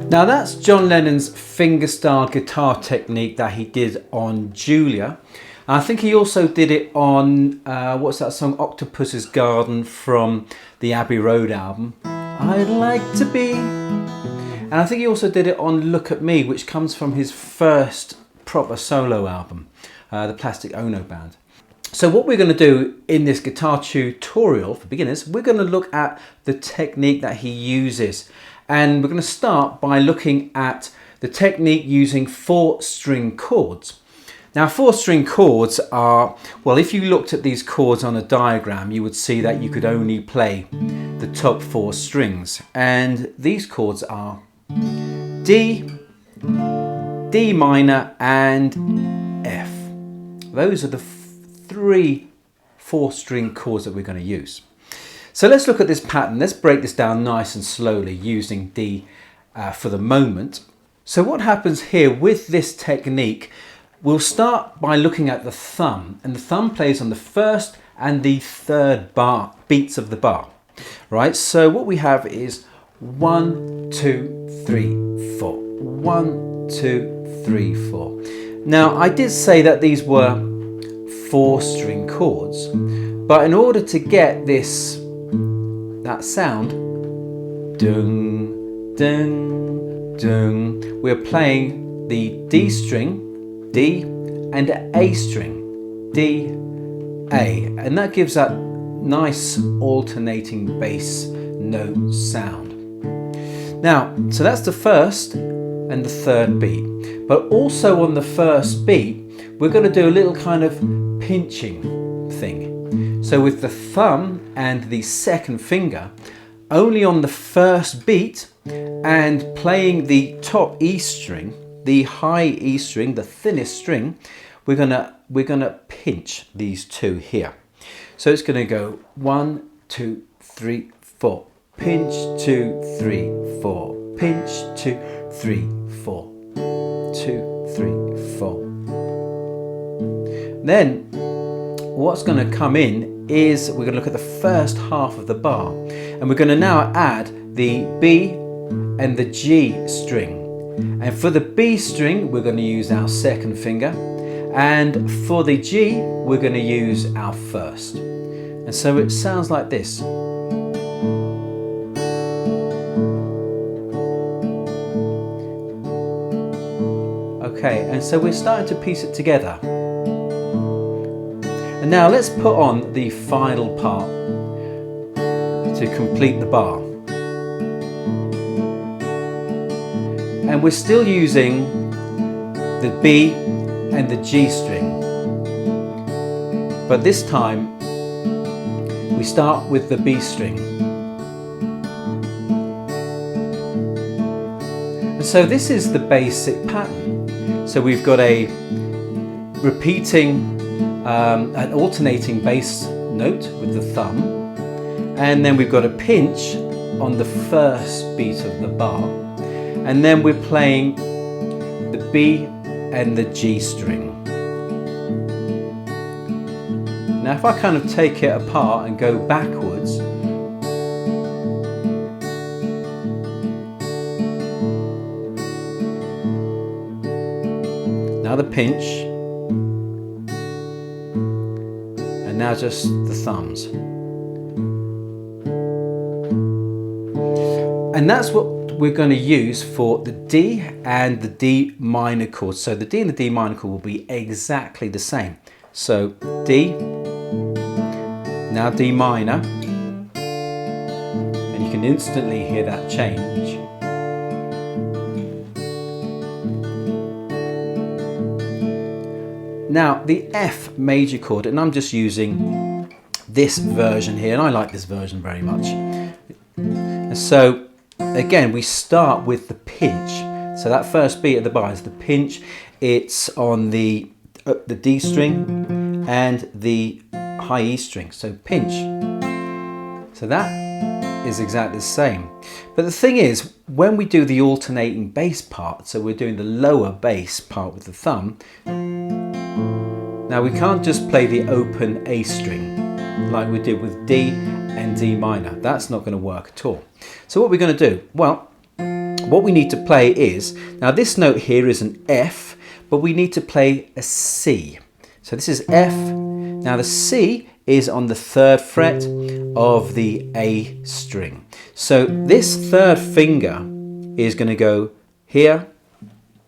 Now that's John Lennon's fingerstyle guitar technique that he did on Julia. I think he also did it on, what's that song, Octopus's Garden from the Abbey Road album. I'd like to be. And I think he also did it on Look at Me, which comes from his first proper solo album, the Plastic Ono Band. So what we're going to do in this guitar tutorial for beginners, we're going to look at the technique that he uses. And we're going to start by looking at the technique using 4-string chords. Now 4-string chords are, well, if you looked at these chords on a diagram, you would see that you could only play the top 4 strings. And these chords are D, D minor and F. Those are the 3 4-string chords that we're going to use. So let's look at this pattern. Let's break this down nice and slowly using D for the moment. So what happens here with this technique, we'll start by looking at the thumb, and the thumb plays on the 1st and the 3rd bar, beats of the bar, right? So what we have is 1, 2, 3, 4. 1, 2, 3, 4. Now I did say that these were 4-string chords, but in order to get that sound, dung, dung, dung, we're playing the D string, D, and A string, D, A, and that gives that nice alternating bass note sound. Now, so that's the 1st and the 3rd beat, but also on the 1st beat, we're going to do a little kind of pinching thing. So with the thumb and the 2nd finger, only on the 1st beat and playing the top E string, the high E string, the thinnest string, we're gonna pinch these 2 here. So it's gonna go 1, 2, 3, 4, pinch 2, 3, 4, pinch 2, 3, 4, 2, 3, 4. Then what's going to come in is we're going to look at the 1st half of the bar, and we're going to now add the B and the G string. And for the B string, we're going to use our 2nd finger, and for the G, we're going to use our 1st. And so it sounds like this. Okay, and so we're starting to piece it together. And now let's put on the final part to complete the bar. And we're still using the B and the G string, but this time we start with the B string. And so this is the basic pattern. So we've got a repeating an alternating bass note with the thumb, and then we've got a pinch on the 1st beat of the bar, and then we're playing the B and the G string. Now if I kind of take it apart and go backwards, now the pinch, now just the thumbs. And that's what we're going to use for the D and the D minor chords. So the D and the D minor chord will be exactly the same. So D, now D minor, and you can instantly hear that change. Now the F major chord, and I'm just using this version here, and I like this version very much. And so again, we start with the pinch. So that 1st beat of the bar is the pinch. It's on the D string and the high E string. So pinch. So that is exactly the same. But the thing is, when we do the alternating bass part, so we're doing the lower bass part with the thumb, now we can't just play the open A string like we did with D and D minor. That's not going to work at all. So what we're going to do? Well, what we need to play is, now this note here is an F, but we need to play a C. So this is F. Now the C is on the 3rd fret of the A string. So this 3rd finger is going to go here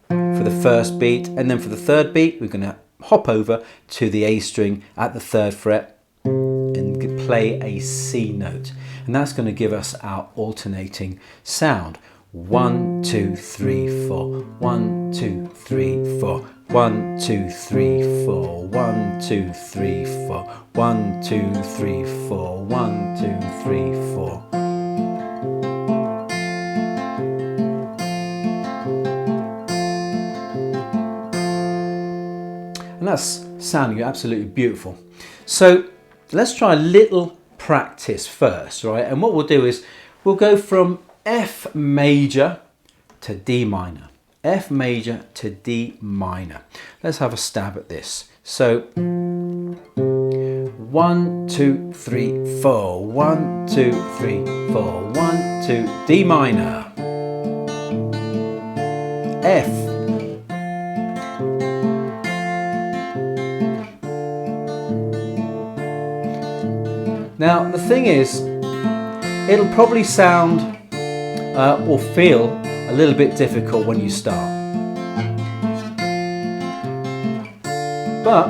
for the 1st beat, and then for the 3rd beat we're going to hop over to the A string at the 3rd fret and play a C note, and that's going to give us our alternating sound. 1, 2, 3, 4. 1, 2, 3, 4. 1, 2, 3, 4. 1, 2, 3, 4. 1, 2, 3, 4. 1, 2, 3, 4. And that's sounding absolutely beautiful. So let's try a little practice first, right? And what we'll do is we'll go from F major to D minor. F major to D minor. Let's have a stab at this. So 1, 2, 3, 4. 1, 2, 3, 4. 1, 2, D minor. F. Now the thing is, it'll probably sound or feel a little bit difficult when you start, but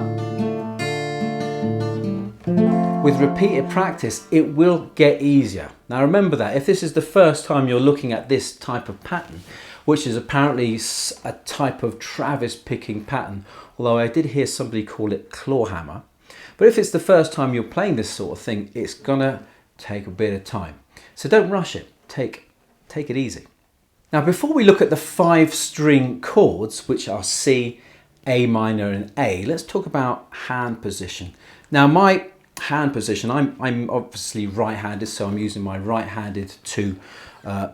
with repeated practice it will get easier. Now remember that if this is the first time you're looking at this type of pattern, which is apparently a type of Travis picking pattern, although I did hear somebody call it claw hammer, but if it's the first time you're playing this sort of thing, it's gonna take a bit of time. So don't rush it, take it easy. Now before we look at the 5-string chords, which are C, A minor and A, let's talk about hand position. Now my hand position, I'm obviously right-handed, so I'm using my right-handed to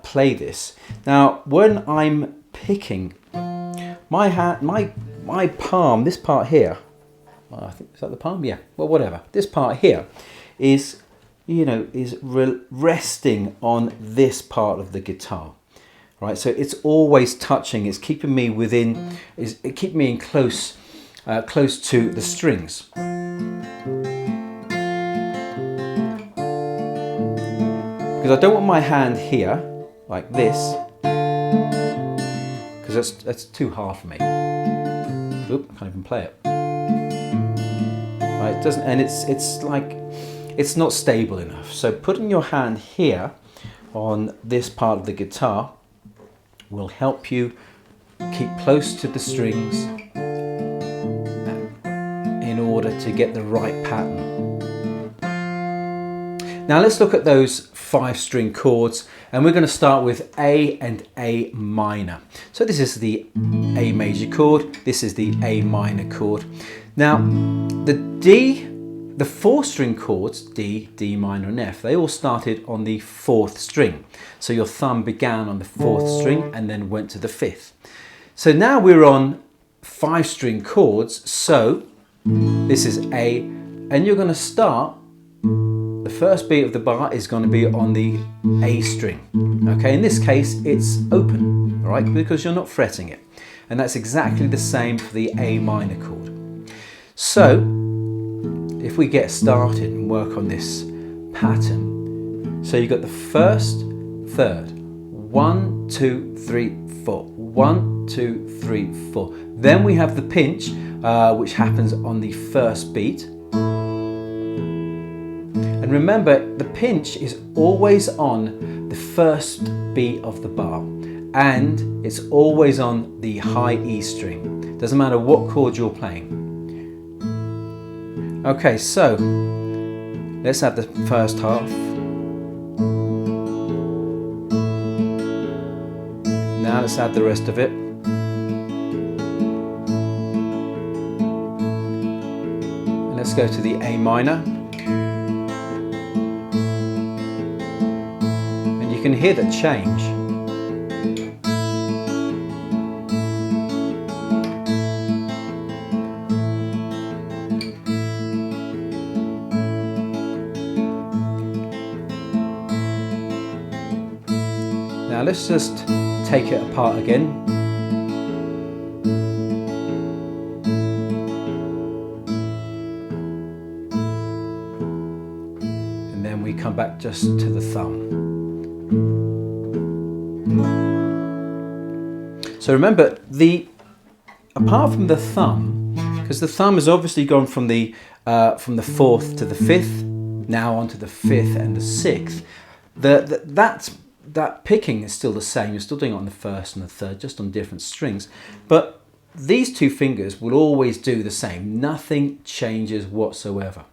play this. Now when I'm picking, my palm, this part here, I think, is that the palm? Yeah, well whatever. This part here is, you know, is resting on this part of the guitar, right? So it's always touching. It's keeping me within, it keeps me in close to the strings. Because I don't want my hand here like this, because that's too hard for me. Oop, I can't even play it. Right, it doesn't, and it's like, it's not stable enough. So putting your hand here on this part of the guitar will help you keep close to the strings in order to get the right pattern. Now let's look at those 5-string chords, and we're going to start with A and A minor. So this is the A major chord, this is the A minor chord. Now the 4-string chords, D, D minor and F, they all started on the 4th string. So your thumb began on the 4th string and then went to the 5th. So now we're on 5-string chords, so this is A, and you're going to start, the first beat of the bar is going to be on the A string. Okay, in this case it's open, all right, because you're not fretting it. And that's exactly the same for the A minor chord. So if we get started and work on this pattern, so you've got the 1st, 3rd, 1, 2, 3, 4, 1, 2, 3, 4. Then we have the pinch, which happens on the 1st beat. And remember, the pinch is always on the 1st beat of the bar, and it's always on the high E string. Doesn't matter what chord you're playing. Okay, so let's add the first half. Now let's add the rest of it. And let's go to the A minor. And you can hear the change. Now let's just take it apart again. And then we come back just to the thumb. So remember, apart from the thumb, because the thumb has obviously gone from the 4th to the 5th, now onto the 5th and the 6th, that picking is still the same. You're still doing it on the 1st and the 3rd, just on different strings. But these two fingers will always do the same. Nothing changes whatsoever.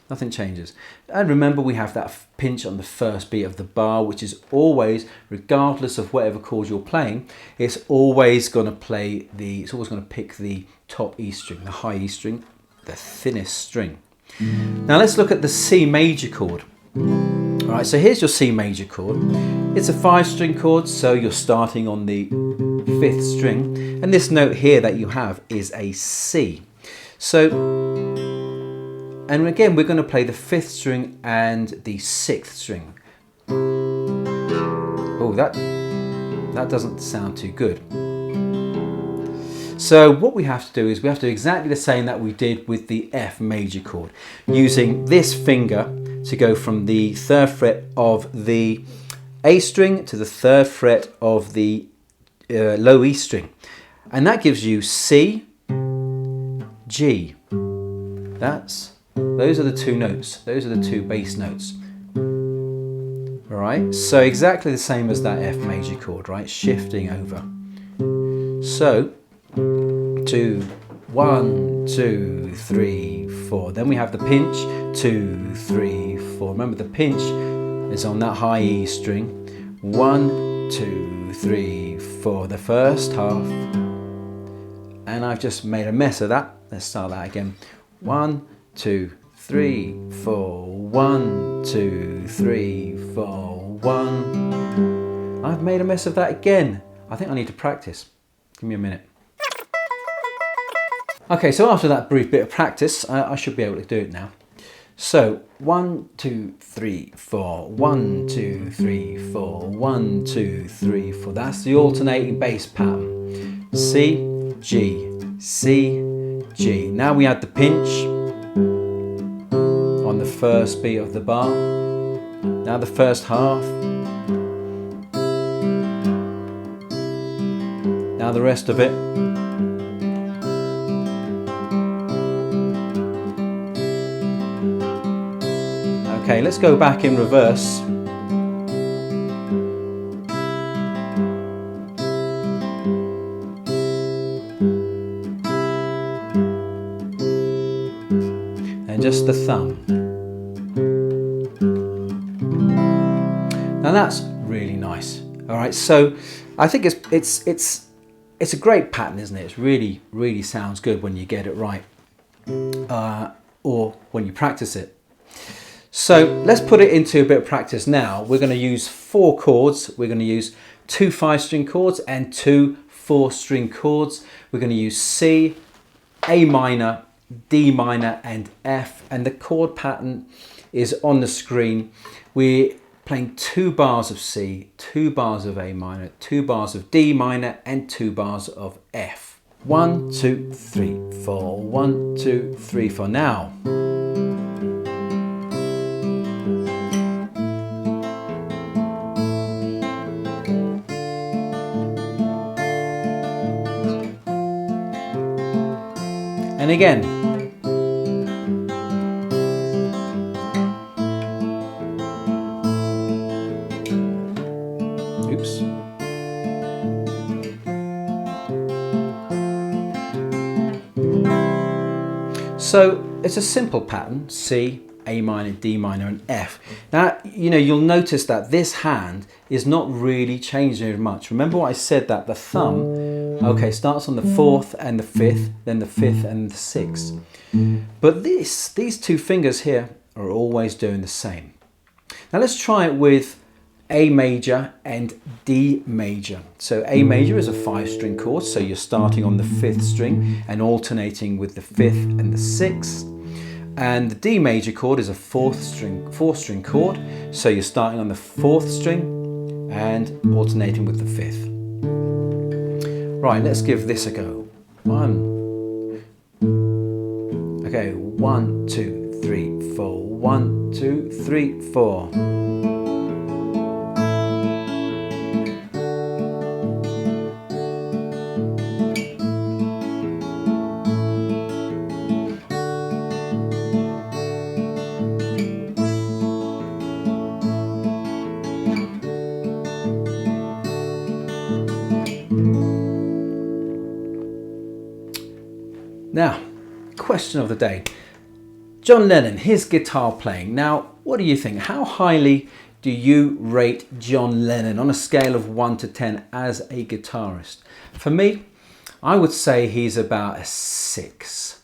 Nothing changes. And remember, we have that pinch on the first beat of the bar, which is always, regardless of whatever chord you're playing, it's always going to pick the top E string, the high E string, the thinnest string. Now let's look at the C major chord. All right, so here's your C major chord. It's a 5-string chord, so you're starting on the 5th string, and this note here that you have is a C. And again, we're going to play the 5th string and the 6th string. Oh, that doesn't sound too good. So what we have to do is we have to do exactly the same that we did with the F major chord, using this finger to go from the 3rd fret of the A string to the 3rd fret of the low E string. And that gives you C, G. Those are the two notes. Those are the two bass notes. All right, so exactly the same as that F major chord, right? Shifting over. So, 1, 2, 3, 4. Then we have the pinch, 2, 3, 4. Remember, the pinch is on that high E string. 1, 2, 3, 4. The first half. And I've just made a mess of that. Let's start that again. 1, 2, 3, 4. 1, 2, 3, 4. 1. I've made a mess of that again. I think I need to practice. Give me a minute. Okay, so after that brief bit of practice, I should be able to do it now. So 1, 2, 3, 4. 1, 2, 3, 4. 1, 2, 3, 4. That's the alternating bass pattern. C, G, C, G. Now we add the pinch on the first beat of the bar. Now the first half. Now the rest of it. Okay, let's go back in reverse. And just the thumb. Now that's really nice. All right, so I think it's a great pattern, isn't it? It really sounds good when you get it right, or when you practice it. So let's put it into a bit of practice now. We're going to use 4 chords. We're going to use 2 5-string chords and 2 4-string chords. We're going to use C, A minor, D minor and F, and the chord pattern is on the screen. We're playing 2 bars of C, 2 bars of A minor, 2 bars of D minor and 2 bars of F. 1, 2, 3, 4. 1, 2, 3, 4. Now and again. Oops. So it's a simple pattern: C, A minor, D minor and F. Now, you'll notice that this hand is not really changing very much. Remember what I said, that the thumb, okay, starts on the 4th and the 5th, then the 5th and the 6th. But these 2 fingers here are always doing the same. Now let's try it with A major and D major. So A major is a 5-string chord, so you're starting on the 5th string and alternating with the 5th and the 6th. And the D major chord is a 4-string chord, so you're starting on the 4th string and alternating with the 5th. Right, let's give this a go. Okay, 1, 2, 3, 4. 1, 2, 3, 4. Now, question of the day. John Lennon, his guitar playing. Now, what do you think? How highly do you rate John Lennon on a scale of 1 to 10 as a guitarist? For me, I would say he's about a 6.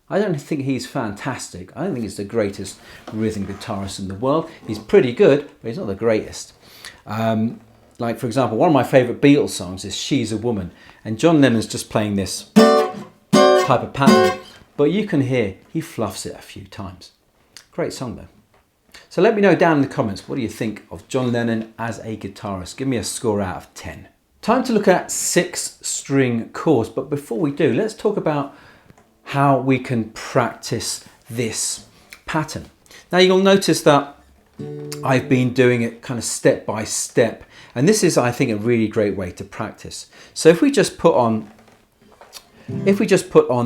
I don't think he's fantastic. I don't think he's the greatest rhythm guitarist in the world. He's pretty good, but he's not the greatest. Like, for example, one of my favourite Beatles songs is She's a Woman. And John Lennon's just playing this type of pattern, but you can hear he fluffs it a few times. Great song though. So let me know down in the comments, what do you think of John Lennon as a guitarist? Give me a score out of 10. Time to look at 6-string chords, but before we do, let's talk about how we can practice this pattern. Now you'll notice that I've been doing it kind of step by step, and this is, I think, a really great way to practice. So if we just put on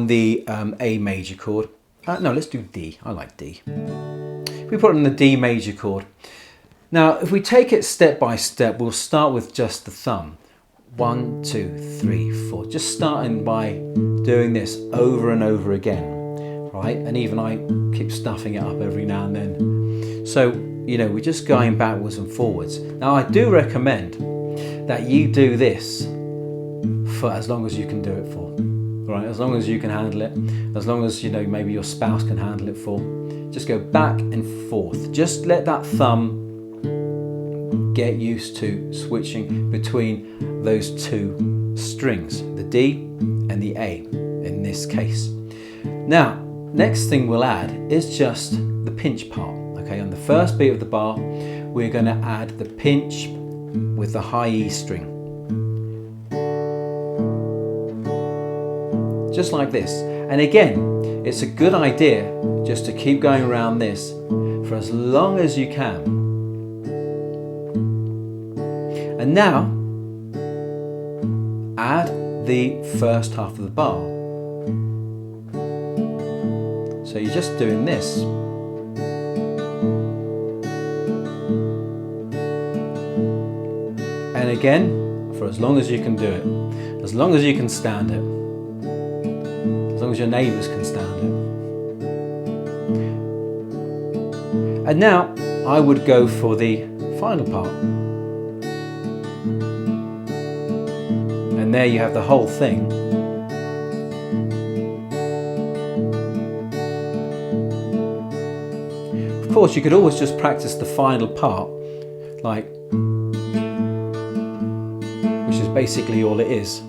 the A major chord, no, let's do D. I like D. If we put on the D major chord. Now, if we take it step by step, we'll start with just the thumb. 1, 2, 3, 4. Just starting by doing this over and over again, right? And even I keep stuffing it up every now and then. So, you know, we're just going backwards and forwards. Now, I do recommend that you do this for as long as you can do it for. Right, as long as you can handle it, as long as, you know, maybe your spouse can handle it for. Just go back and forth. Just let that thumb get used to switching between those two strings, the D and the A in this case. Now, next thing we'll add is just the pinch part. Okay, on the first beat of the bar, we're going to add the pinch with the high E string. Just like this. And again, it's a good idea just to keep going around this for as long as you can. And now, add the first half of the bar. So you're just doing this. And again, for as long as you can do it. As long as you can stand it. As long as your neighbours can stand it. And now I would go for the final part. And there you have the whole thing. Of course, you could always just practice the final part, like, which is basically all it is.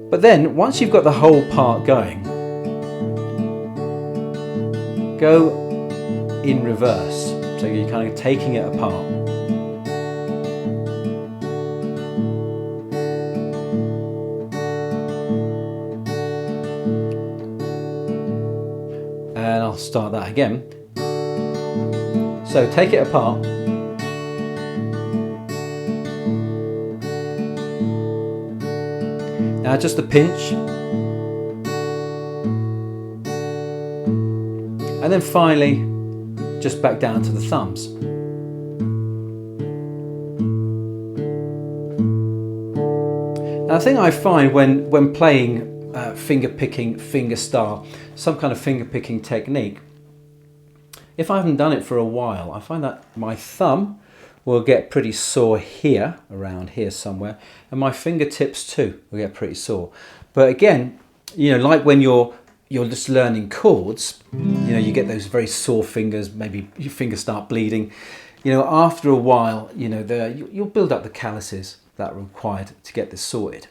But then, once you've got the whole part going, go in reverse. So you're kind of taking it apart. And I'll start that again. So take it apart. Now just the pinch, and then finally just back down to the thumbs. Now the thing I find when playing finger picking, fingerstyle, some kind of finger picking technique, if I haven't done it for a while, I find that my thumb will get pretty sore here, around here somewhere, and my fingertips too will get pretty sore. But again, you know, like when you're just learning chords, you know, you get those very sore fingers, maybe your fingers start bleeding. You know, after a while, you know, you'll build up the calluses that are required to get this sorted.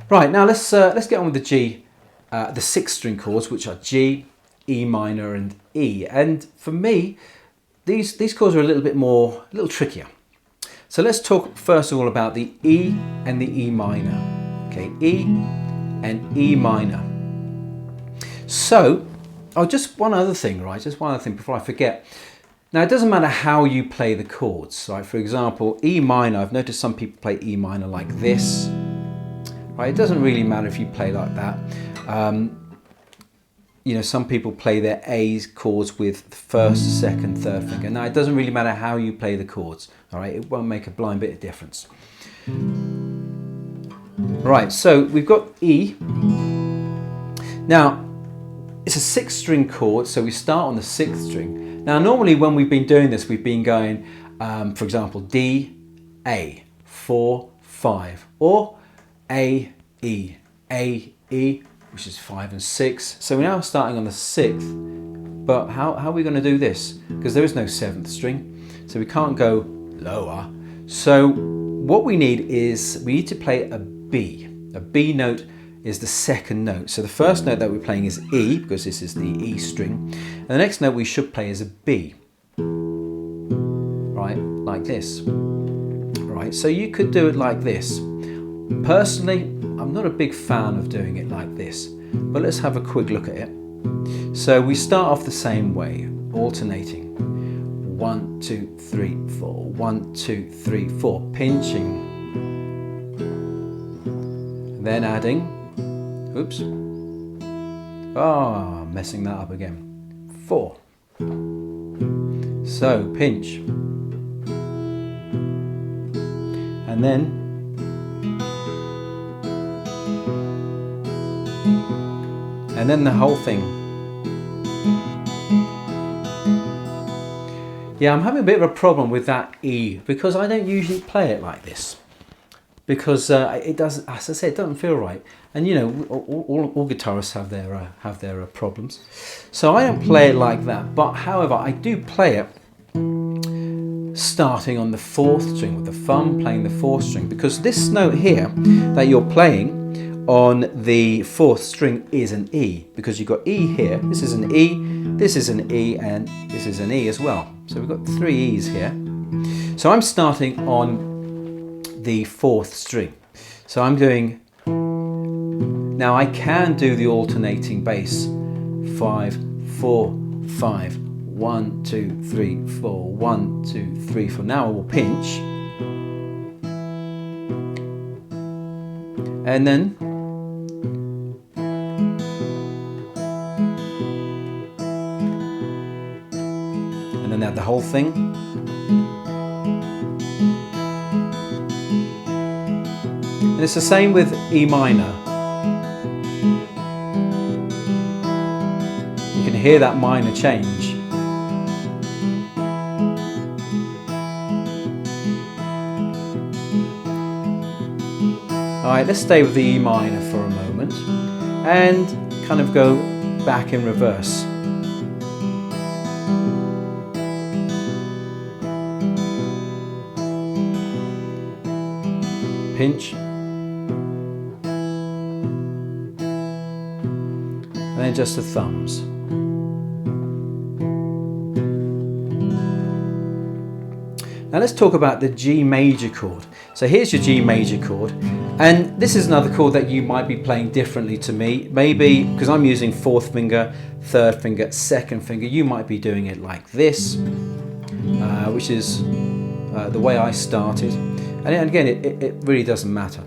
Right, now let's get on with the G, the 6-string chords, which are G, E minor, and E. And for me, these chords are a little trickier. So let's talk first of all about the E and the E minor. Okay, E and E minor. So, oh, just one other thing, right? Just one other thing before I forget. Now, it doesn't matter how you play the chords, right? For example, E minor, I've noticed some people play E minor like this, right? It doesn't really matter if you play like that. You know, some people play their A chords with the first, second, third finger. Now, it doesn't really matter how you play the chords, all right? It won't make a blind bit of difference. Right, so we've got E. Now, it's a 6-string chord, so we start on the 6th string. Now, normally when we've been doing this, we've been going, for example, D, A, 4, 5, or A, E, which is 5 and 6. So we're now starting on the 6th, but how are we going to do this? Because there is no 7th string, so we can't go lower. So what we need is, we need to play a B. A B note is the second note. So the first note that we're playing is E, because this is the E string. And the next note we should play is a B. Right, like this. Right, so you could do it like this. Personally, I'm not a big fan of doing it like this, but let's have a quick look at it. So we start off the same way, alternating. 1, 2, 3, 4. 1, 2, 3, 4. Pinching. Then adding. Oops. Oh, messing that up again. 4. So pinch. And then the whole thing. Yeah, I'm having a bit of a problem with that E because I don't usually play it like this. Because it doesn't, as I said, it doesn't feel right. And you know, all guitarists have their problems. So I don't play it like that. But however, I do play it starting on the 4th string with the thumb playing the 4th string, because this note here that you're playing on the 4th string is an E, because you've got E here. This is an E, this is an E, and this is an E as well. So we've got 3 E's here. So I'm starting on the 4th string. So I'm doing, now I can do the alternating bass, 5, 4, 5, 1, 2, 3, 4, 1, 2, 3, 4. Now I will pinch, and then add the whole thing. And it's the same with E minor. You can hear that minor change. Alright, let's stay with the E minor for a moment and kind of go back in reverse. Pinch, and then just the thumbs. Now let's talk about the G major chord. So here's your G major chord, and this is another chord that you might be playing differently to me. Maybe because I'm using 4th finger, 3rd finger, 2nd finger, you might be doing it like this, which is the way I started. And again, it really doesn't matter.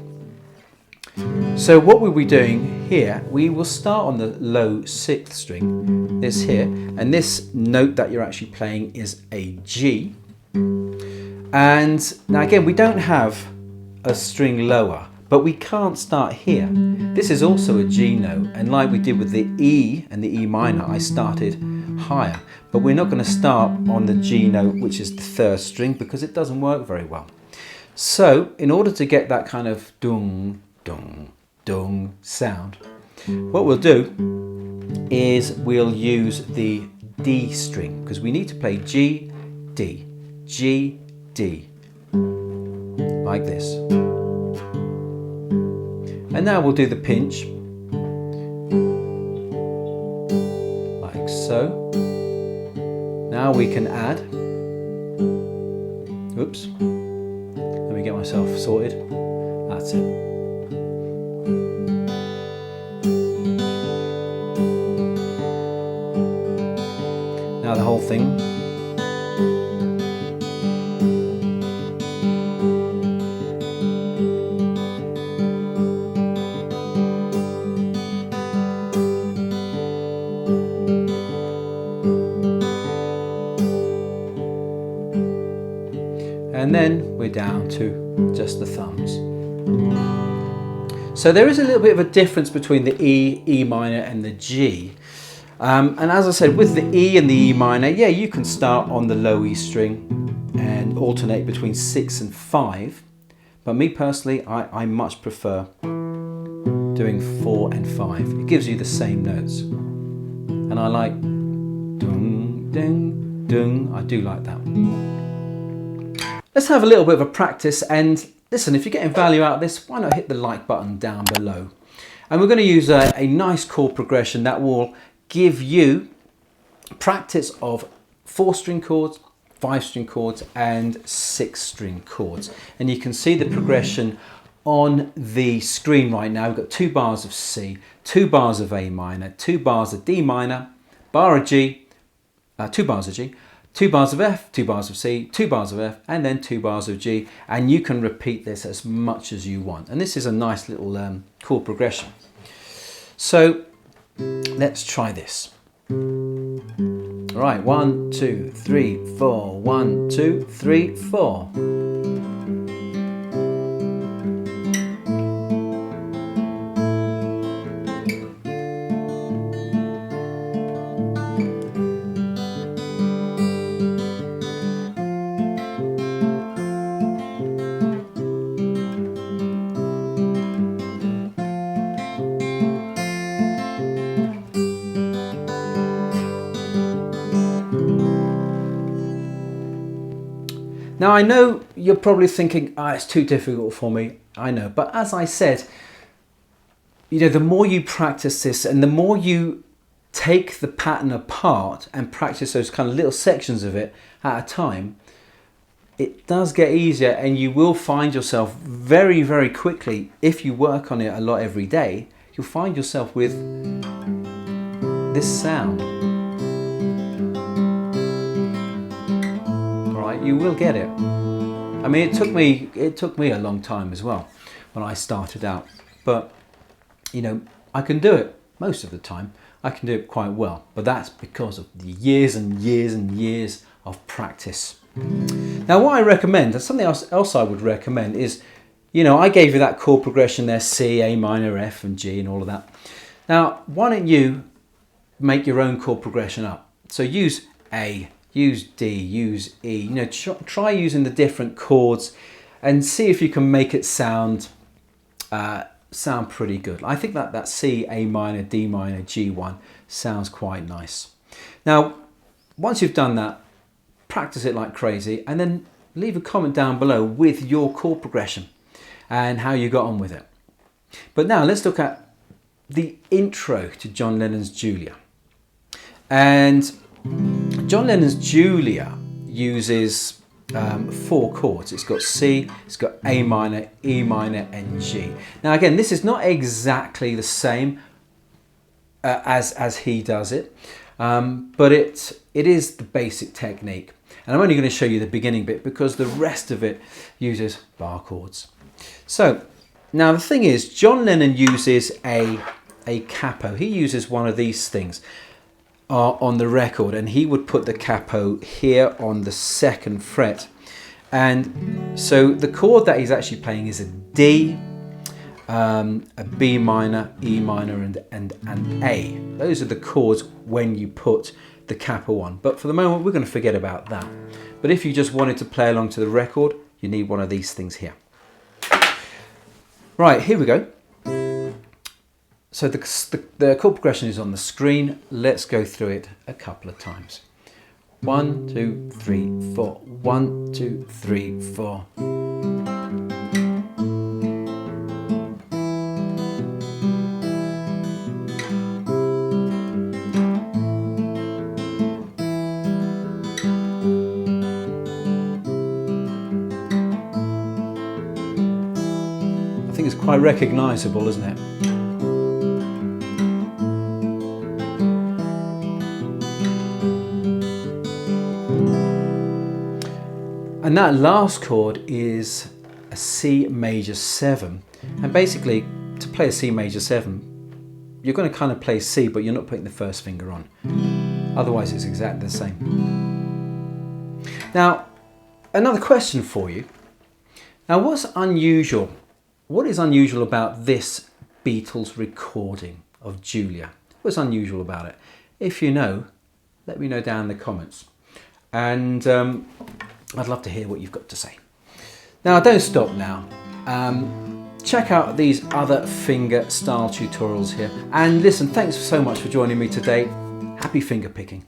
So what we'll be doing here, we will start on the low 6th string, this here, and this note that you're actually playing is a G. And now again, we don't have a string lower, but we can't start here. This is also a G note, and like we did with the E and the E minor, I started higher. But we're not going to start on the G note, which is the 3rd string, because it doesn't work very well. So, in order to get that kind of dung, dung, dung sound, what we'll do is we'll use the D string, because we need to play G, D, G, D, like this. And now we'll do the pinch, like so. Now we can add, oops. get myself sorted. That's it. Now the whole thing. And then we're down to just the thumbs. So there is a little bit of a difference between the E, E minor and the G. And as I said, with the E and the E minor, yeah, you can start on the low E string and alternate between 6 and 5. But me personally, I much prefer doing 4 and 5. It gives you the same notes. And I like dung, dung, dung. I do like that. Let's have a little bit of a practice, and listen, if you're getting value out of this, why not hit the like button down below? And we're going to use a nice chord progression that will give you practice of 4-string chords, 5-string chords and 6-string chords. And you can see the progression on the screen right now. We've got 2 bars of C, 2 bars of A minor, 2 bars of D minor, bar of G, 2 bars of G, 2 bars of F, 2 bars of C, 2 bars of F, and then 2 bars of G. And you can repeat this as much as you want. And this is a nice little chord progression. So let's try this. Right, 1, 2, 3, 4, 1, 2, 3, 4. Now I know you're probably thinking, it's too difficult for me. I know, but as I said, you know, the more you practice this and the more you take the pattern apart and practice those kind of little sections of it at a time, it does get easier, and you will find yourself very, very quickly, if you work on it a lot every day, you'll find yourself with this sound. You will get it. I mean, it took me a long time as well when I started out, but you know, I can do it most of the time. I can do it quite well, but that's because of the years and years and years of practice. Now, what I recommend, and something else I would recommend is, you know, I gave you that chord progression there, C, A minor, F and G and all of that. Now, why don't you make your own chord progression up? So use A, use D, use E, you know, try using the different chords and see if you can make it sound pretty good. I think that C, A minor, D minor, G1 sounds quite nice. Now, once you've done that, practice it like crazy and then leave a comment down below with your chord progression and how you got on with it. But now let's look at the intro to John Lennon's Julia. And John Lennon's Julia uses 4 chords. It's got C, it's got A minor, E minor and G. Now again, this is not exactly the same as he does it, but it is the basic technique. And I'm only going to show you the beginning bit because the rest of it uses bar chords. So now the thing is, John Lennon uses a capo. He uses one of these things on the record, and he would put the capo here on the 2nd fret, and so the chord that he's actually playing is a D, a B minor, E minor and A. Those are the chords when you put the capo on, but for the moment we're going to forget about that. But if you just wanted to play along to the record, you need one of these things here. Right, here we go. So the chord progression is on the screen. Let's go through it a couple of times. 1, 2, 3, 4. 1, 2, 3, 4. think it's quite recognisable, isn't it? And that last chord is a C major 7. And basically, to play a C major 7, you're going to kind of play C, but you're not putting the first finger on. Otherwise, it's exactly the same. Now, another question for you. Now, what is unusual about this Beatles recording of Julia? What's unusual about it? If you know, let me know down in the comments. And I'd love to hear what you've got to say. Now, don't stop now. Check out these other fingerstyle tutorials here. And listen, thanks so much for joining me today. Happy finger picking.